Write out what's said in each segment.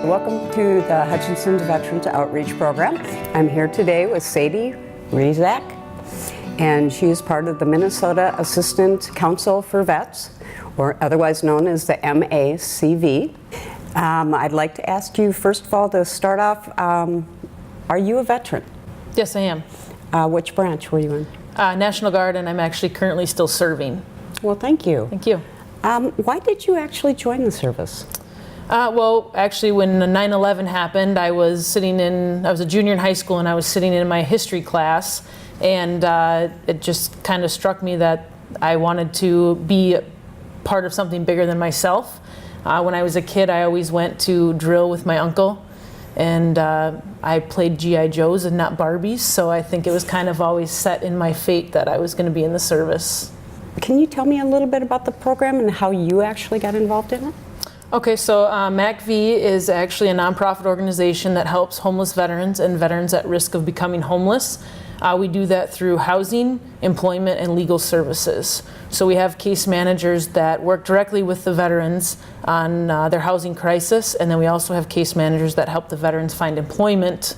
Welcome to the Hutchinson Veterans Outreach Program. I'm here today with Sadie Rizak, and she is part of the Minnesota Assistant Council for Vets, or otherwise known as the MACV. I'd like to ask you, first of all, to start off, are you a veteran? Yes, I am. Which branch were you in? National Guard, and I'm actually currently still serving. Well, thank you. Thank you. Why did you actually join the service? Well, actually, when 9/11 happened, I was a junior in high school, and I was sitting in my history class, and it just kind of struck me that I wanted to be part of something bigger than myself. When I was a kid, I always went to drill with my uncle, and I played G.I. Joes and not Barbies, so I think it was kind of always set in my fate that I was going to be in the service. Can you tell me a little bit about the program and how you actually got involved in it? Okay, so MACV is actually a nonprofit organization that helps homeless veterans and veterans at risk of becoming homeless. We do that through housing, employment, and legal services. So we have case managers that work directly with the veterans on their housing crisis, and then we also have case managers that help the veterans find employment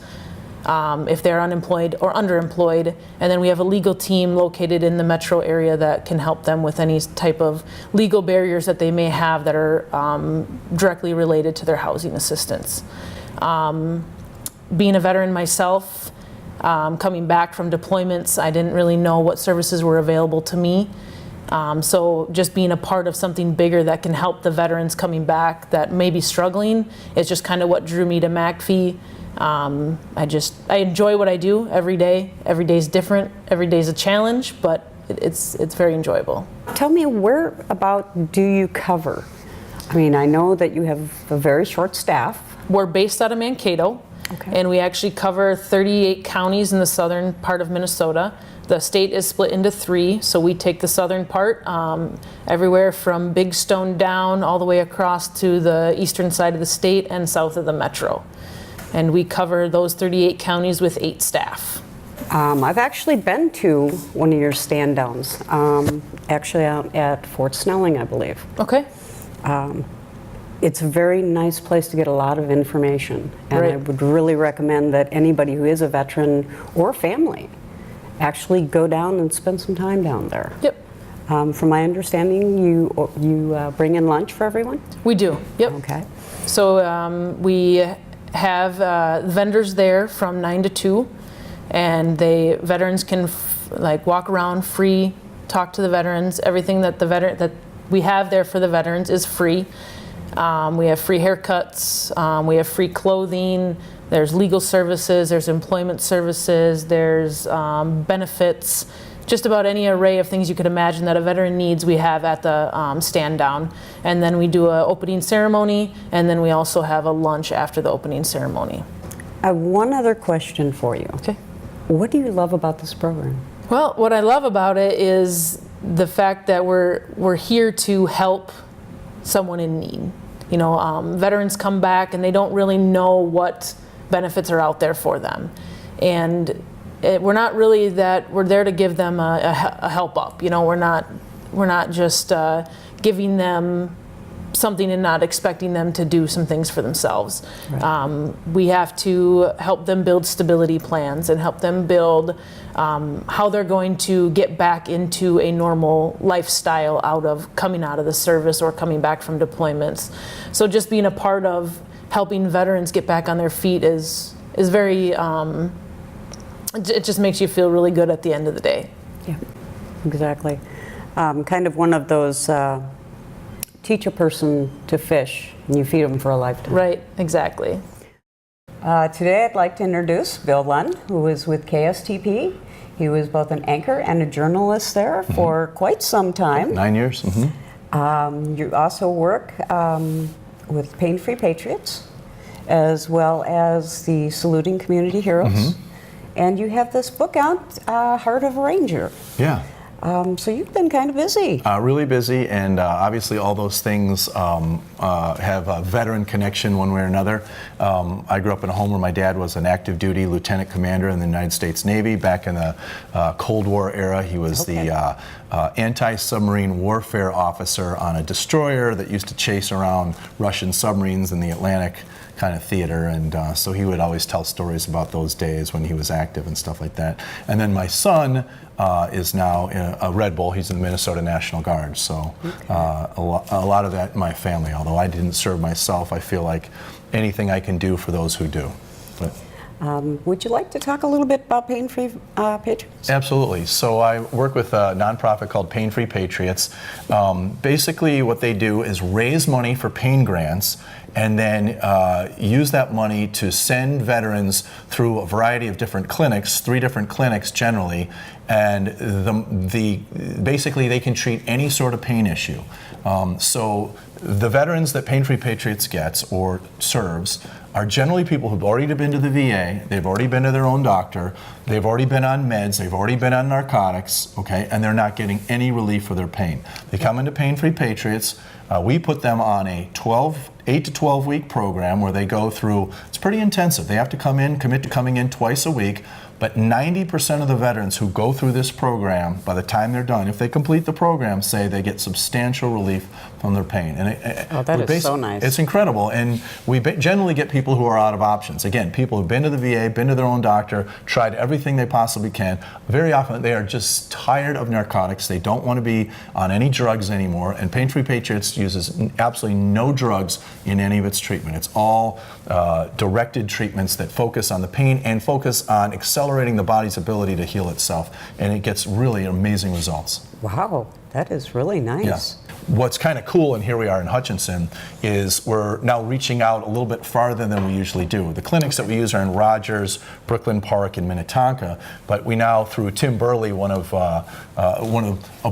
if they're unemployed or underemployed. And then we have a legal team located in the metro area that can help them with any type of legal barriers that they may have that are directly related to their housing assistance. Being a veteran myself, coming back from deployments, I didn't really know what services were available to me. So just being a part of something bigger that can help the veterans coming back that may be struggling is just kind of what drew me to MACV. I enjoy what I do every day. Every day is different. Every day is a challenge, but it's very enjoyable. Tell me, where about do you cover? I mean, I know that you have a very short staff. We're based out of Mankato, and we actually cover 38 counties in the southern part of Minnesota. The state is split into 3, so we take the southern part, everywhere from Big Stone down all the way across to the eastern side of the state and south of the metro. And we cover those 38 counties with 8 staff. I've actually been to one of your stand downs, actually out at Fort Snelling, I believe. Okay. It's a very nice place to get a lot of information, and Right. I would really recommend that anybody who is a veteran or family actually go down and spend some time down there. Yep. From my understanding, you bring in lunch for everyone? We do. Yep. Okay. So we have vendors there from 9 to 2, and veterans can walk around free, talk to the veterans. Everything that that we have there for the veterans is free. We have free haircuts, we have free clothing, there's legal services, there's employment services, there's benefits, just about any array of things you could imagine that a veteran needs we have at the stand down. And then we do an opening ceremony, and then we also have a lunch after the opening ceremony. I have one other question for you. Okay. What do you love about this program? Well, what I love about it is the fact that we're here to help someone in need. You know, veterans come back and they don't really know what benefits are out there for them, and we're not really that. We're there to give them a help up. You know, we're not just giving them something and not expecting them to do some things for themselves. Right. We have to help them build stability plans and help them build how they're going to get back into a normal lifestyle coming out of the service or coming back from deployments. So just being a part of helping veterans get back on their feet is very, it just makes you feel really good at the end of the day. Yeah, exactly. Kind of one of those teach a person to fish and you feed them for a lifetime. Right, exactly. Today I'd like to introduce Bill Lund, who is with KSTP. He was both an anchor and a journalist there for quite some time. 9 years. You also work with Pain Free Patriots, as well as the Saluting Community Heroes. And you have this book out, Heart of a Ranger. Yeah. So you've been kind of busy. Really busy, and obviously all those things have a veteran connection one way or another. I grew up in a home where my dad was an active duty lieutenant commander in the United States Navy back in the Cold War era. He was the anti-submarine warfare officer on a destroyer that used to chase around Russian submarines in the Atlantic kind of theater, and so he would always tell stories about those days when he was active and stuff like that. And then my son is now a Red Bull. He's in the Minnesota National Guard, so a lot of that in my family. Although I didn't serve myself, I feel like anything I can do for those who do. But would you like to talk a little bit about Pain Free Patriots? Absolutely. So I work with a nonprofit called Pain Free Patriots. Basically what they do is raise money for pain grants and then use that money to send veterans through a variety of different clinics, 3 different clinics generally, and basically they can treat any sort of pain issue. So the veterans that Pain Free Patriots gets or serves are generally people who've already been to the VA, they've already been to their own doctor, they've already been on meds, they've already been on narcotics, okay, and they're not getting any relief for their pain. They come into Pain Free Patriots, we put them on a 8 to 12 week program where they go through, it's pretty intensive. They have to commit to coming in twice a week, but 90% of the veterans who go through this program, by the time they're done, if they complete the program, say they get substantial relief from their pain. And that is so nice. It's incredible, and we generally get people who are out of options. Again, people who've been to the VA, been to their own doctor, tried everything they possibly can. Very often they are just tired of narcotics. They don't want to be on any drugs anymore, and Pain Free Patriots uses absolutely no drugs in any of its treatment. It's all directed treatments that focus on the pain and focus on accelerating the body's ability to heal itself, and it gets really amazing results. Wow, that is really nice. Yeah. What's kind of cool, and here we are in Hutchinson, is we're now reaching out a little bit farther than we usually do. The clinics that we use are in Rogers, Brooklyn Park, and Minnetonka, but we now, through Tim Burley, one of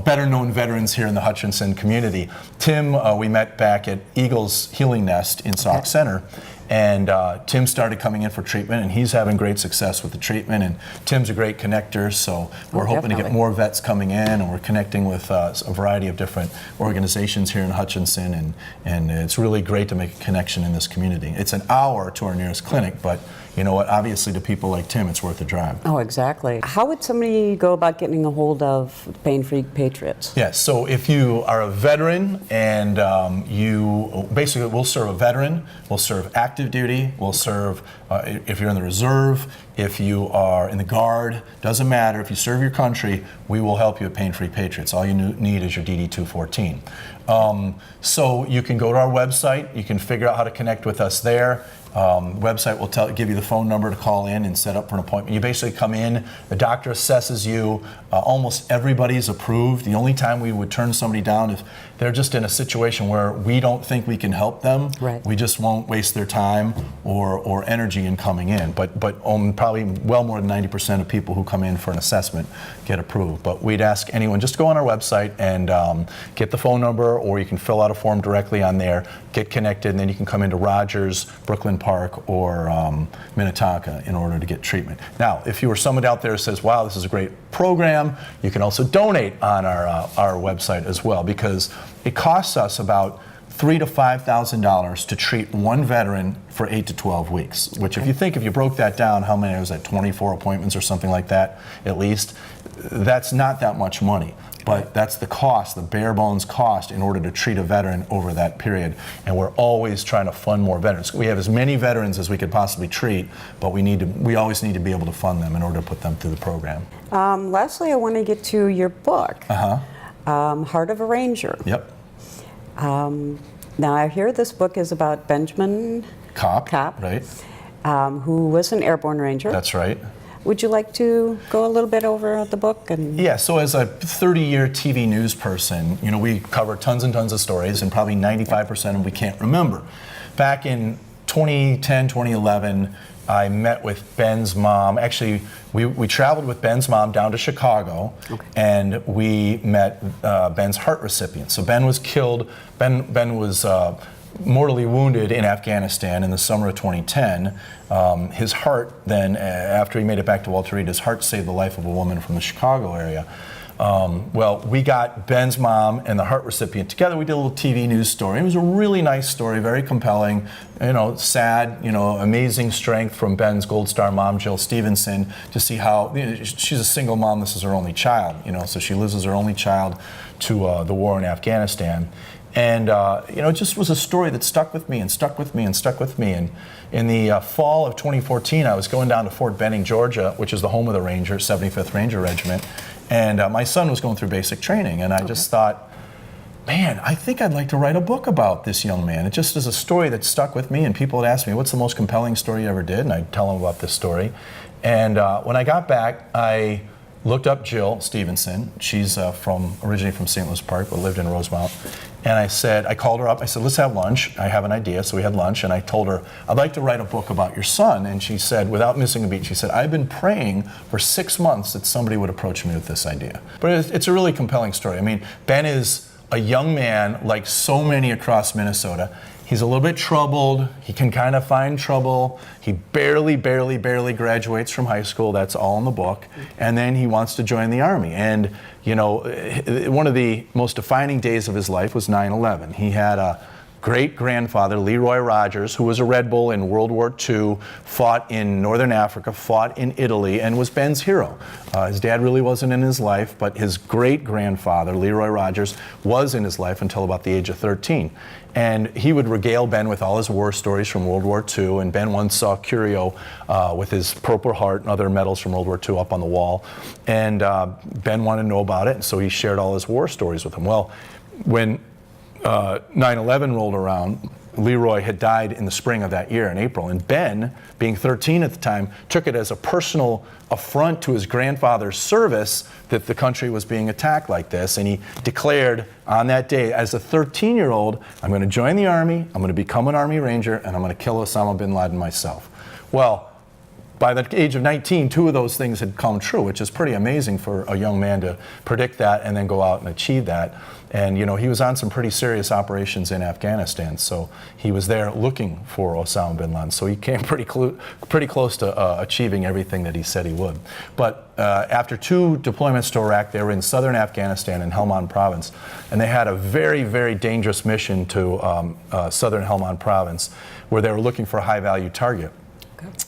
better-known veterans here in the Hutchinson community, Tim, we met back at Eagles Healing Nest in Sauk Center. And Tim started coming in for treatment, and he's having great success with the treatment. And Tim's a great connector, so we're hoping to get more vets coming in, and we're connecting with a variety of different organizations here in Hutchinson, and it's really great to make a connection in this community. It's an hour to our nearest clinic, but you know what? Obviously, to people like Tim, it's worth the drive. Oh, exactly. How would somebody go about getting a hold of Pain Free Patriots? Yes, so if you are a veteran and we'll serve a veteran, we'll serve active duty, we'll serve, if you're in the reserve, if you are in the Guard, doesn't matter. If you serve your country, we will help you at Pain Free Patriots. All you need is your DD-214. So you can go to our website, you can figure out how to connect with us there. Website will give you the phone number to call in and set up for an appointment. You basically come in, the doctor assesses you. Almost everybody's approved. The only time we would turn somebody down if they're just in a situation where we don't think we can help them. Right. We just won't waste their time or energy in coming in. But probably well more than 90% of people who come in for an assessment get approved. But we'd ask anyone just to go on our website and get the phone number, or you can fill out a form directly on there, get connected, and then you can come into Rogers, Brooklyn Park, or Minnetonka in order to get treatment. Now, if you were someone out there who says, wow, this is a great program, you can also donate on our website as well, because it costs us about $3,000 to $5,000 to treat one veteran for 8 to 12 weeks, which if you broke that down, how many was that, 24 appointments or something like that at least? That's not that much money. But that's the cost, the bare bones cost, in order to treat a veteran over that period. And we're always trying to fund more veterans. We have as many veterans as we could possibly treat, but we always need to be able to fund them in order to put them through the program. Lastly, I want to get to your book, Heart of a Ranger. Yep. Now I hear this book is about Benjamin Kopp, right? Who was an airborne ranger. That's right. Would you like to go a little bit over the book? Yeah, so as a 30-year TV news person, we cover tons and tons of stories, and probably 95% of them we can't remember. Back in 2010, 2011, I met with Ben's mom. Actually, we traveled with Ben's mom down to Chicago, and we met Ben's heart recipient. So Ben was killed. Ben was mortally wounded in Afghanistan in the summer of 2010. His heart then, after he made it back to Walter Reed, his heart saved the life of a woman from the Chicago area. Well, we got Ben's mom and the heart recipient together. We did a little TV news story. It was a really nice story, very compelling, sad, amazing strength from Ben's Gold Star mom, Jill Stevenson, to see how, she's a single mom, this is her only child, so she loses her only child to the war in Afghanistan. And, it just was a story that stuck with me and stuck with me and stuck with me. And in the fall of 2014, I was going down to Fort Benning, Georgia, which is the home of the Rangers, 75th Ranger Regiment. And my son was going through basic training. And I just thought, man, I think I'd like to write a book about this young man. It just is a story that stuck with me. And people would ask me, what's the most compelling story you ever did? And I'd tell them about this story. And when I got back, I looked up Jill Stevenson. She's originally from St. Louis Park, but lived in Rosemount. And I called her up. I said, let's have lunch. I have an idea. So we had lunch, and I told her, I'd like to write a book about your son. And she said, without missing a beat, she said, I've been praying for 6 months that somebody would approach me with this idea. But it's a really compelling story. I mean, Ben is a young man like so many across Minnesota. He's a little bit troubled. He can kind of find trouble. He barely graduates from high school. That's all in the book. And then he wants to join the Army. And, one of the most defining days of his life was 9/11. He had a great-grandfather, Leroy Rogers, who was a Red Bull in World War II, fought in Northern Africa, fought in Italy, and was Ben's hero. His dad really wasn't in his life, but his great-grandfather, Leroy Rogers, was in his life until about the age of 13. And he would regale Ben with all his war stories from World War II, and Ben once saw Curio with his Purple Heart and other medals from World War II up on the wall. And Ben wanted to know about it, and so he shared all his war stories with him. Well, when 9/11 rolled around, Leroy had died in the spring of that year, in April, and Ben, being 13 at the time, took it as a personal affront to his grandfather's service that the country was being attacked like this, and he declared on that day, as a 13-year-old, I'm going to join the Army, I'm going to become an Army Ranger, and I'm going to kill Osama bin Laden myself. Well, by the age of 19, 2 of those things had come true, which is pretty amazing for a young man to predict that and then go out and achieve that. And he was on some pretty serious operations in Afghanistan, so he was there looking for Osama bin Laden. So he came pretty close to achieving everything that he said he would. But after 2 deployments to Iraq, they were in southern Afghanistan in Helmand Province, and they had a very, very dangerous mission to southern Helmand Province, where they were looking for a high-value target.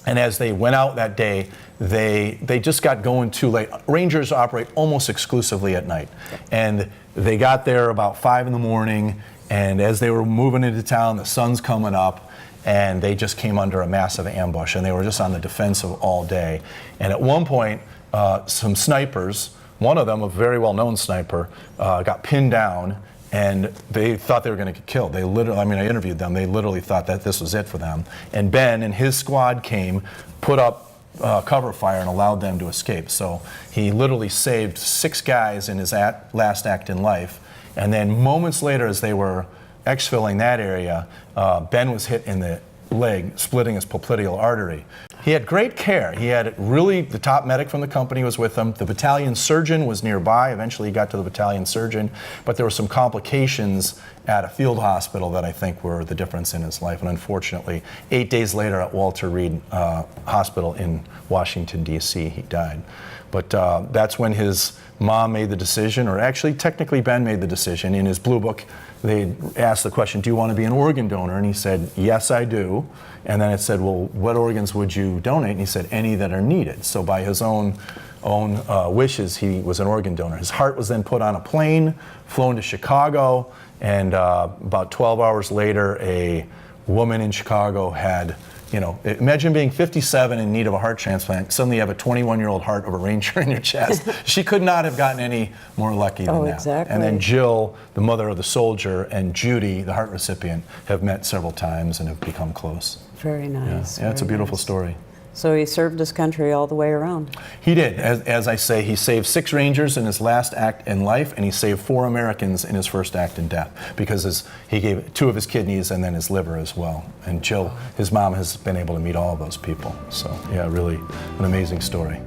And as they went out that day, they just got going too late. Rangers operate almost exclusively at night. And they got there about 5 in the morning, and as they were moving into town, the sun's coming up, and they just came under a massive ambush, and they were just on the defensive all day. And at one point, some snipers, one of them, a very well-known sniper, got pinned down, and they thought they were going to get killed. They literally, I interviewed them, they literally thought that this was it for them. And Ben and his squad came, put up cover fire, and allowed them to escape. So he literally saved 6 guys in his last act in life. And then moments later, as they were exfilling that area, Ben was hit in the leg, splitting his popliteal artery. He had great care. He had the top medic from the company was with him. The battalion surgeon was nearby. Eventually he got to the battalion surgeon, but there were some complications at a field hospital that I think were the difference in his life. And unfortunately, 8 days later at Walter Reed Hospital in Washington, D.C., he died. But that's when his mom made the decision, or actually technically Ben made the decision. In his blue book, they asked the question, do you want to be an organ donor? And he said, yes, I do. And then it said, well, what organs would you donate? And he said, any that are needed. So by his own wishes, he was an organ donor. His heart was then put on a plane, flown to Chicago, and about 12 hours later, a woman in Chicago had, imagine being 57 in need of a heart transplant. Suddenly you have a 21-year-old heart of a Ranger in your chest. She could not have gotten any more lucky than that. Exactly. And then Jill, the mother of the soldier, and Judy, the heart recipient, have met several times and have become close. Very nice. Yeah, it's a beautiful story. So he served his country all the way around. He did. As I say, he saved 6 Rangers in his last act in life, and he saved 4 Americans in his first act in death, because he gave 2 of his kidneys and then his liver as well. And Jill, his mom, has been able to meet all of those people. So, yeah, really an amazing story.